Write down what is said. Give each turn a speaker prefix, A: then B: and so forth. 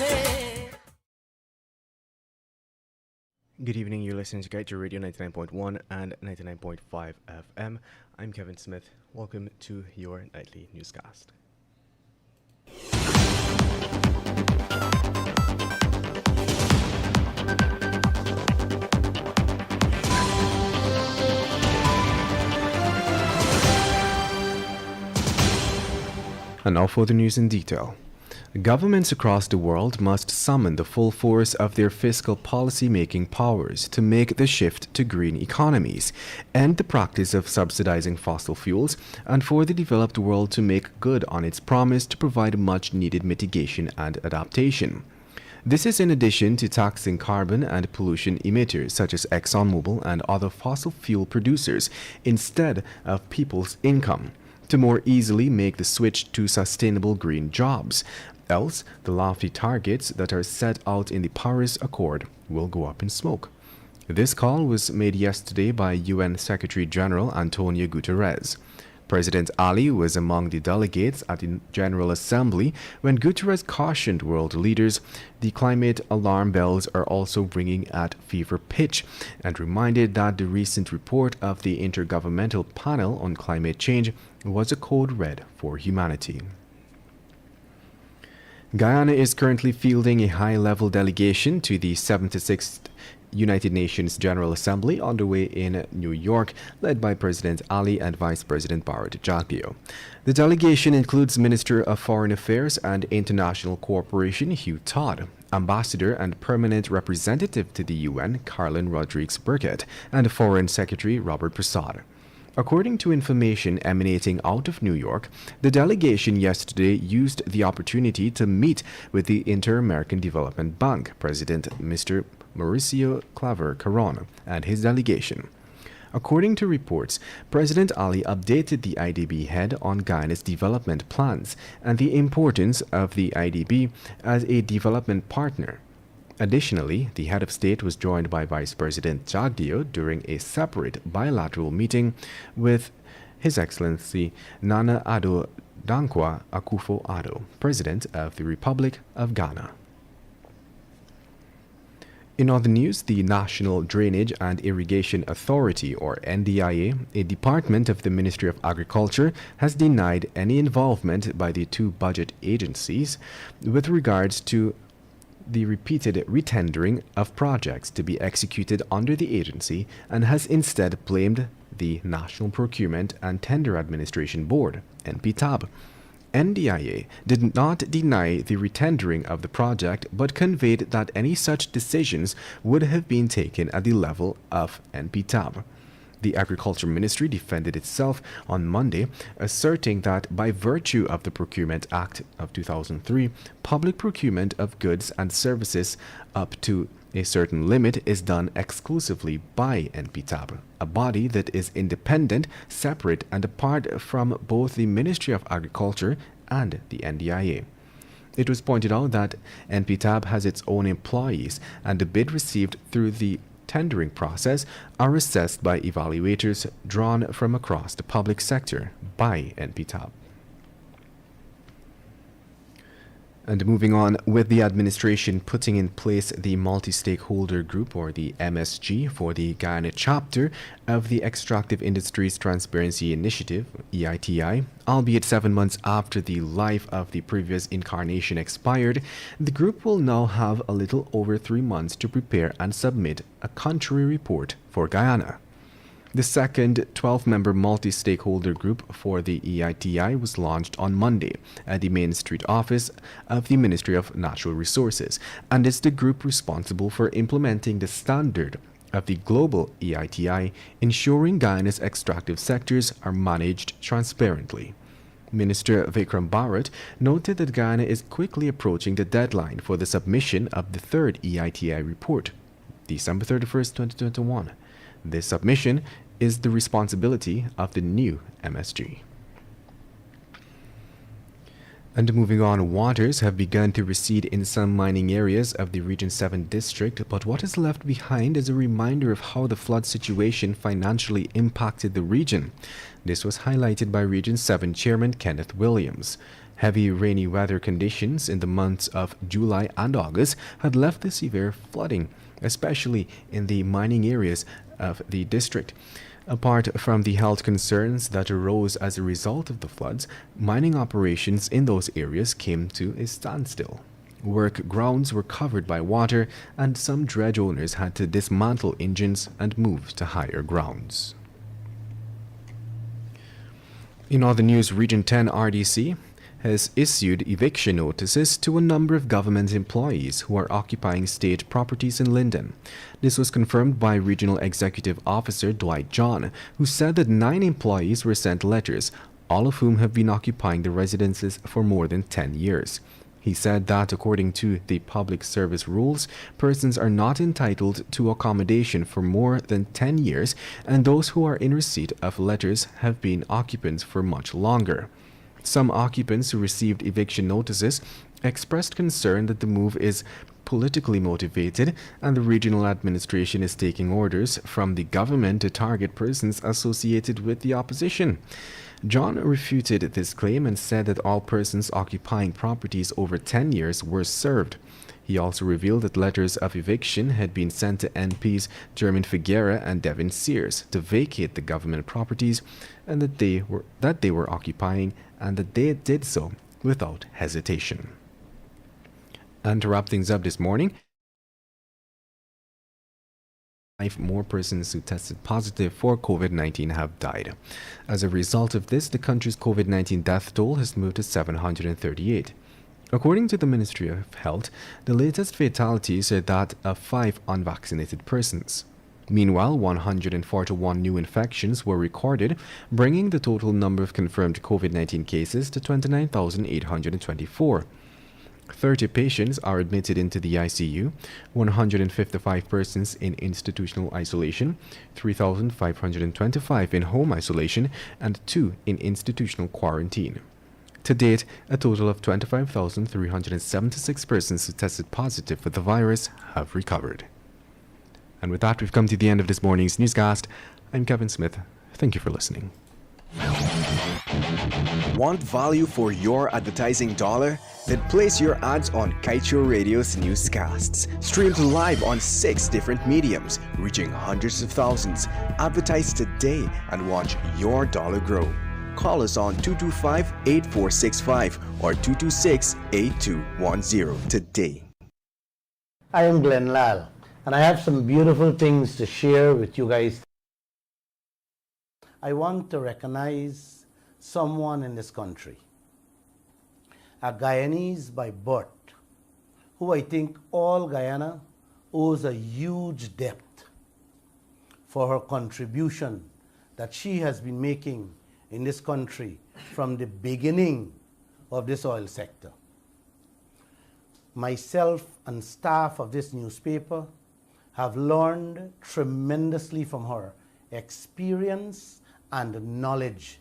A: Good evening, you're listening to Kaieteur Radio 99.1 and 99.5 FM. I'm Kevin Smith. Welcome to your nightly newscast. And now for the news in detail. Governments across the world must summon the full force of their fiscal policy-making powers to make the shift to green economies, end the practice of subsidizing fossil fuels, and for the developed world to make good on its promise to provide much-needed mitigation and adaptation. This is in addition to taxing carbon and pollution emitters such as ExxonMobil and other fossil fuel producers instead of people's income, to more easily make the switch to sustainable green jobs. Else, the lofty targets that are set out in the Paris Accord will go up in smoke. This call was made yesterday by UN Secretary General Antonio Guterres. President Ali was among the delegates at the General Assembly when Guterres cautioned world leaders the climate alarm bells are also ringing at fever pitch, and reminded that the recent report of the Intergovernmental Panel on Climate Change was a code red for humanity. Guyana is currently fielding a high-level delegation to the 76th United Nations General Assembly underway in New York, led by President Ali and Vice President Barrett Jagdeo. The delegation includes Minister of Foreign Affairs and International Cooperation Hugh Todd, Ambassador and Permanent Representative to the UN Carlin Rodrigues-Burkett, and Foreign Secretary Robert Prasad. According to information emanating out of New York, the delegation yesterday used the opportunity to meet with the Inter-American Development Bank President Mr. Mauricio Claver Caron and his delegation. According to reports, President Ali updated the IDB head on Guyana's development plans and the importance of the IDB as a development partner. Additionally, the head of state was joined by Vice President Jagdeo during a separate bilateral meeting with His Excellency Nana Addo Dankwa Akufo-Addo, President of the Republic of Ghana. In other news, the National Drainage and Irrigation Authority, or NDIA, a department of the Ministry of Agriculture, has denied any involvement by the two budget agencies with regards to the repeated retendering of projects to be executed under the agency, and has instead blamed the National Procurement and Tender Administration Board, NPTAB. NDIA did not deny the retendering of the project, but conveyed that any such decisions would have been taken at the level of NPTAB. The Agriculture Ministry defended itself on Monday, asserting that by virtue of the Procurement Act of 2003, public procurement of goods and services up to a certain limit is done exclusively by NPTAB, a body that is independent, separate, and apart from both the Ministry of Agriculture and the NDIA. It was pointed out that NPTAB has its own employees, and the bid received through the tendering process are assessed by evaluators drawn from across the public sector by NPTAB. And moving on, with the administration putting in place the Multi-Stakeholder Group, or the MSG, for the Guyana chapter of the Extractive Industries Transparency Initiative, EITI, albeit 7 months after the life of the previous incarnation expired, the group will now have a little over 3 months to prepare and submit a country report for Guyana. The second 12-member multi-stakeholder group for the EITI was launched on Monday at the Main Street office of the Ministry of Natural Resources, and is the group responsible for implementing the standard of the global EITI, ensuring Guyana's extractive sectors are managed transparently. Minister Vikram Bharat noted that Guyana is quickly approaching the deadline for the submission of the third EITI report, December 31st, 2021. This submission is the responsibility of the new MSG. And moving on, waters have begun to recede in some mining areas of the Region 7 district, but what is left behind is a reminder of how the flood situation financially impacted the region. This was highlighted by Region 7 Chairman Kenneth Williams. Heavy rainy weather conditions in the months of July and August had left the severe flooding, especially in the mining areas of the district. Apart from the health concerns that arose as a result of the floods, mining operations in those areas came to a standstill. Work grounds were covered by water, and some dredge owners had to dismantle engines and move to higher grounds. In other news, Region 10 RDC has issued eviction notices to a number of government employees who are occupying state properties in Linden. This was confirmed by Regional Executive Officer Dwight John, who said that 9 employees were sent letters, all of whom have been occupying the residences for more than 10 years. He said that according to the public service rules, persons are not entitled to accommodation for more than 10 years, and those who are in receipt of letters have been occupants for much longer. Some occupants who received eviction notices expressed concern that the move is politically motivated and the regional administration is taking orders from the government to target persons associated with the opposition. John refuted this claim and said that all persons occupying properties over 10 years were served. He also revealed that letters of eviction had been sent to MPs Jermaine Figuera and Devin Sears to vacate the government properties and that they were occupying and that they did so without hesitation. And to wrap things up this morning, 5 more persons who tested positive for COVID-19 have died. As a result of this, the country's COVID-19 death toll has moved to 738. According to the Ministry of Health, the latest fatalities are that of 5 unvaccinated persons. Meanwhile, 141 new infections were recorded, bringing the total number of confirmed COVID-19 cases to 29,824. 30 patients are admitted into the ICU, 155 persons in institutional isolation, 3,525 in home isolation, and 2 in institutional quarantine. To date, a total of 25,376 persons who tested positive for the virus have recovered. And with that, we've come to the end of this morning's newscast. I'm Kevin Smith. Thank you for listening.
B: Want value for your advertising dollar? Then place your ads on Kaieteur Radio's newscasts. Streamed live on 6 different mediums, reaching hundreds of thousands. Advertise today and watch your dollar grow. Call us on 225-8465 or 226-8210 today.
C: I am Glenn Lal, and I have some beautiful things to share with you guys. I want to recognize someone in this country, a Guyanese by birth, who I think all Guyana owes a huge debt for her contribution that she has been making in this country from the beginning of this oil sector. Myself and staff of this newspaper have learned tremendously from her experience and knowledge